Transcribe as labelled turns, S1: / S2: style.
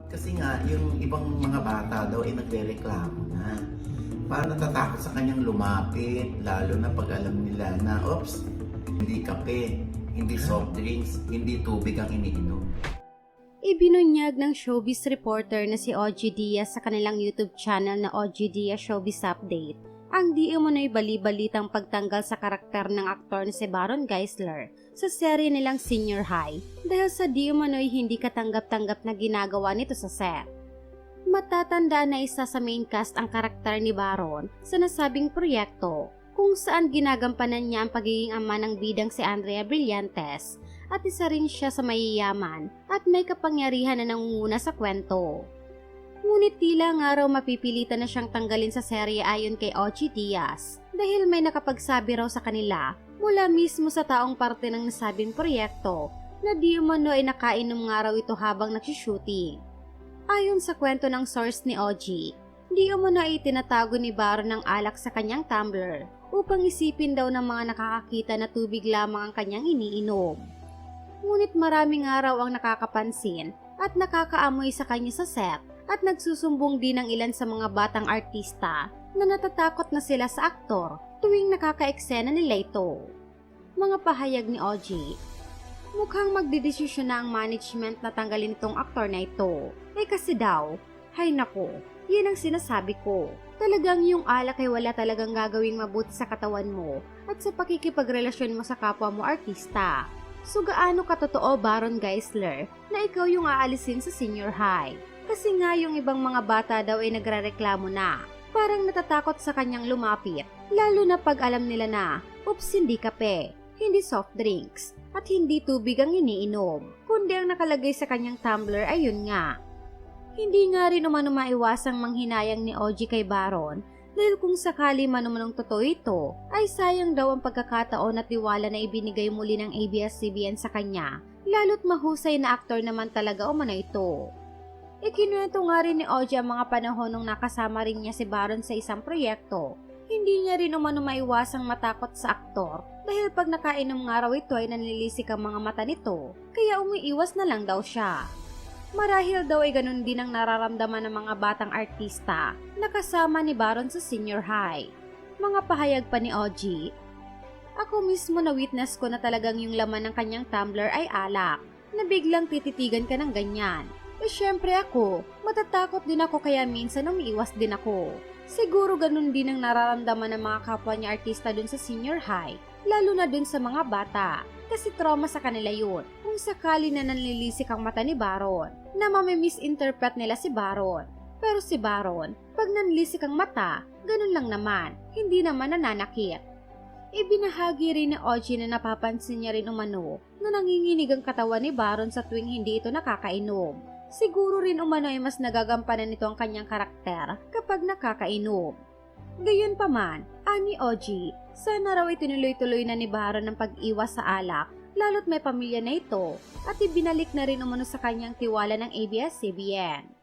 S1: Kasi nga, yung ibang mga bata daw ay nagrereklamo na. Parang natatakot sa kanyang lumapit, lalo na pag alam nila na, oops, hindi kape, hindi soft drinks, hindi tubig ang iniinom.
S2: Ibinunyag ng showbiz reporter na si OG Diaz sa kanilang YouTube channel na OG Diaz Showbiz Update ang di umano'y bali-balitang pagtanggal sa karakter ng aktor na si Baron Geisler sa serye nilang Senior High dahil sa di umano'y hindi katanggap-tanggap na ginagawa nito sa set. Matatanda na isa sa main cast ang karakter ni Baron sa nasabing proyekto kung saan ginagampanan niya ang pagiging ama ng bidang si Andrea Brillantes at isa rin siya sa mayayaman at may kapangyarihan na nangunguna sa kwento. Ngunit tila nga raw mapipilitan na siyang tanggalin sa serye ayon kay OG Diaz dahil may nakapagsabi raw sa kanila mula mismo sa taong parte ng nasabing proyekto na di umano ay nakainom nga raw ito habang nagsushooting. Ayon sa kwento ng source ni OG, di umano ay tinatago ni Baron ng alak sa kanyang tumbler upang isipin daw ng mga nakakakita na tubig lamang ang kanyang iniinom. Ngunit maraming araw ang nakakapansin at nakakaamoy sa kanya sa set at nagsusumbong din ng ilan sa mga batang artista na natatakot na sila sa aktor tuwing nakaka-eksena nila ito. Mga pahayag ni OG, mukhang magdidesisyon na ang management na tanggalin itong aktor na ito. Kasi daw, hay nako, yan ang sinasabi ko. Talagang yung alak ay wala talagang gagawing mabuti sa katawan mo at sa pakikipagrelasyon mo sa kapwa mo artista. So gaano katotoo Baron Geisler na ikaw yung aalisin sa Senior High? Kasi nga yung ibang mga bata daw ay nagrereklamo na. Parang natatakot sa kanyang lumapit. Lalo na pag alam nila na, oops, hindi kape, hindi soft drinks, at hindi tubig ang iniinom. Kundi ang nakalagay sa kanyang tumbler ay yun nga. Hindi nga rin umano maiwasang manghinayang ni OG kay Baron dahil kung sakali man umanong totoo ito, ay sayang daw ang pagkakataon at tiwala na ibinigay muli ng ABS-CBN sa kanya, lalo't mahusay na aktor naman talaga umano ito. Ikinuwento nga rin ni OG ang mga panahon nung nakasama rin niya si Baron sa isang proyekto. Hindi niya rin umano maiwasang matakot sa aktor dahil pag nakainom nga raw ito ay nanlilisik ang mga mata nito, kaya umiiwas na lang daw siya. Marahil daw ay ganun din ang nararamdaman ng mga batang artista na kasama ni Baron sa Senior High. Mga pahayag pa ni OG, ako mismo na witness ko na talagang yung laman ng kanyang tumbler ay alak, na biglang tititigan ka ng ganyan. Syempre ako, matatakot din ako kaya minsan umiiwas din ako. Siguro ganun din ang nararamdaman ng mga kapwa niya artista dun sa Senior High, lalo na dun sa mga bata. Kasi trauma sa kanila yun, kung sakali na nanlilisik ang mata ni Baron, na mami-misinterpret nila si Baron. Pero si Baron, pag nanlilisik ang mata, ganun lang naman, hindi naman nananakit. Ibinahagi rin ni OG na napapansin niya rin umano na nanginginig ang katawan ni Baron sa tuwing hindi ito nakakainom. Siguro rin umano ay mas nagagampanan nito ang kanyang karakter kapag nakakainom. Gayunpaman, ani OG, sana raw itinuloy-tuloy na ni Baron ang pag-iwas sa alak, lalo't may pamilya na ito, at ibinalik na rin umano sa kanyang tiwala ng ABS-CBN.